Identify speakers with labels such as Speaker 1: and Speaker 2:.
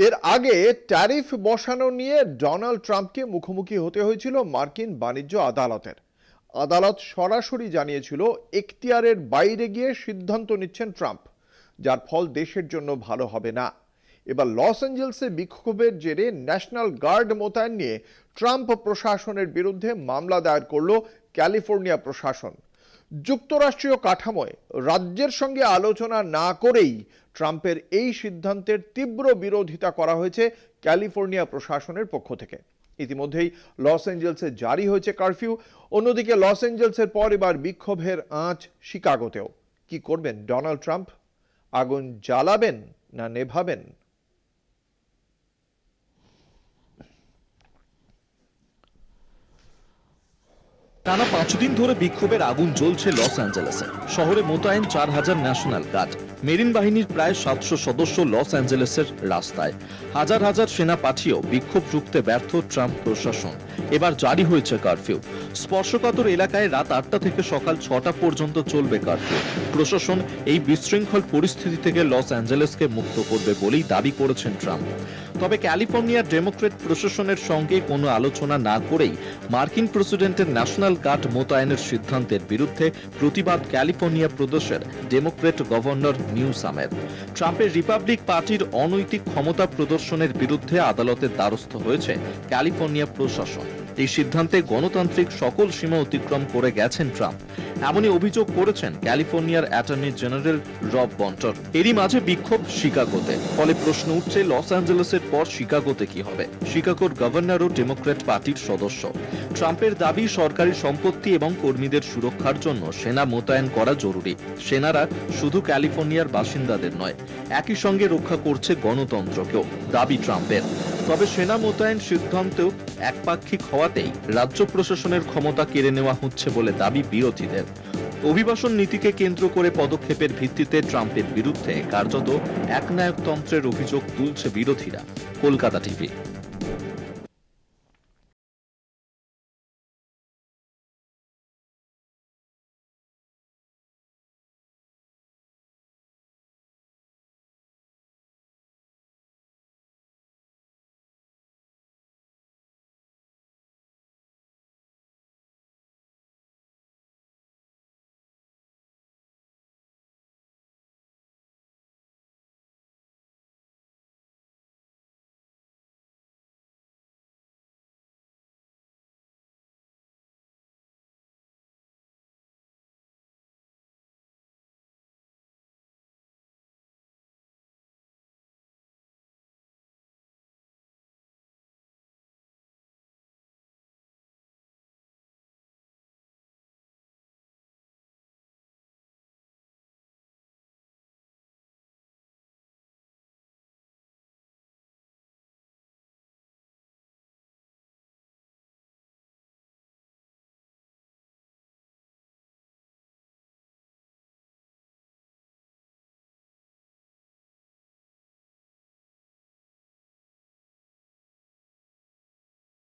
Speaker 1: এর আগে ট্যারিফ বসানো নিয়ে ডোনাল্ড ট্রাম্পকে মুখোমুখি হতে হয়েছিল মার্কিন বাণিজ্য আদালতের। আদালত সরাসরি জানিয়েছিল এখতিয়ারের বাইরে গিয়ে সিদ্ধান্ত নিচ্ছেন ট্রাম্প, যার ফল দেশের জন্য ভালো হবে না। এবার লস অ্যাঞ্জেলসে বিক্ষোভের জেরে ন্যাশনাল গার্ড মোতায়েন নিয়ে ট্রাম্প প্রশাসনের বিরুদ্ধে মামলা দায়ের করল ক্যালিফোর্নিয়া প্রশাসন। যুক্তরাষ্ট্রীয় কাঠামোয় রাজ্যের সঙ্গে আলোচনা না করেই ট্রাম্পের এই সিদ্ধান্তের তীব্র বিরোধিতা করা হয়েছে ক্যালিফোর্নিয়া প্রশাসনের পক্ষ থেকে। ইতিমধ্যেই লস অ্যাঞ্জেলসে জারি হয়েছে কারফিউ। অন্যদিকে লস অ্যাঞ্জেলসের পর এবার বিক্ষোভের আঁচ শিকাগোতেও। কি করবেন ডোনাল্ড ট্রাম্প? আগুন জ্বালাবেন না নেভাবেন?
Speaker 2: টানা 5 দিন ধরে বিক্ষোভের আগুন জ্বলছে লস অ্যাঞ্জেলেসে। শহরে মোতায়েন 4000 ন্যাশনাল গার্ড, মেরিন বাহিনীর প্রায় 700 সদস্য লস অ্যাঞ্জেলেসের রাস্তায়। হাজার হাজার সেনা পাঠিয়েও বিক্ষোভ রুখতে ব্যর্থ ট্রাম্প প্রশাসন। এবার জারি হয়েছে কারফিউ। স্পর্শকাতর এলাকায় রাত 8টা থেকে সকাল 6টা পর্যন্ত চলবে কারফিউ। প্রশাসন এই বিশৃঙ্খল পরিস্থিতি থেকে লস অ্যাঞ্জেলেসকে মুক্ত করবে বলেই দাবি করেছেন ট্রাম্প। তবে ক্যালিফোর্নিয়ার ডেমোক্রেট প্রশাসনের সঙ্গে কোনো আলোচনা না করেই মার্কিন প্রেসিডেন্টের ন্যাশনাল গার্ড মোতায়েনের সিদ্ধান্তের বিরুদ্ধে প্রতিবাদ ক্যালিফোর্নিয়া প্রদেশের ডেমোক্রেট গভর্নর নিউসামের। ট্রাম্পের রিপাবলিক পার্টির অনৈতিক ক্ষমতা প্রদর্শনের বিরুদ্ধে আদালতের দ্বারস্থ হয়েছে ক্যালিফোর্নিয়া প্রশাসন। এই সিদ্ধান্তে গণতান্ত্রিক সকল সীমা অতিক্রম করে গেছেন ট্রাম্প, এমনই অভিযোগ করেছেন ক্যালিফোর্নিয়ার অ্যাটর্নি জেনারেল রব বন্টর। এরই মাঝে বিক্ষোভ শিকাগোতে। ফলে প্রশ্ন উঠছে লস অ্যাঞ্জেলেসের পর শিকাগোতে কি হবে? শিকাগোর গভর্নরও ডেমোক্র্যাট পার্টির সদস্য। ট্রাম্পের দাবি সরকারি সম্পত্তি এবং কর্মীদের সুরক্ষার জন্য সেনা মোতায়েন করা জরুরি। সেনারা শুধু ক্যালিফোর্নিয়ার বাসিন্দাদের নয়, একই সঙ্গে রক্ষা করছে গণতন্ত্রকেও, দাবি ট্রাম্পের। তবে সেনা মোতায়েন সিদ্ধান্ত একপাক্ষিক হওয়াতেই রাজ্য প্রশাসনের ক্ষমতা কেড়ে নেওয়া হচ্ছে বলে দাবি বিরোধীদের। অভিবাসন নীতিকে কেন্দ্র করে পদক্ষেপের ভিত্তিতে ট্রাম্পের বিরুদ্ধে কার্যত একনায়কতন্ত্রের অভিযোগ তুলছে বিরোধীরা। কলকাতা টিভি।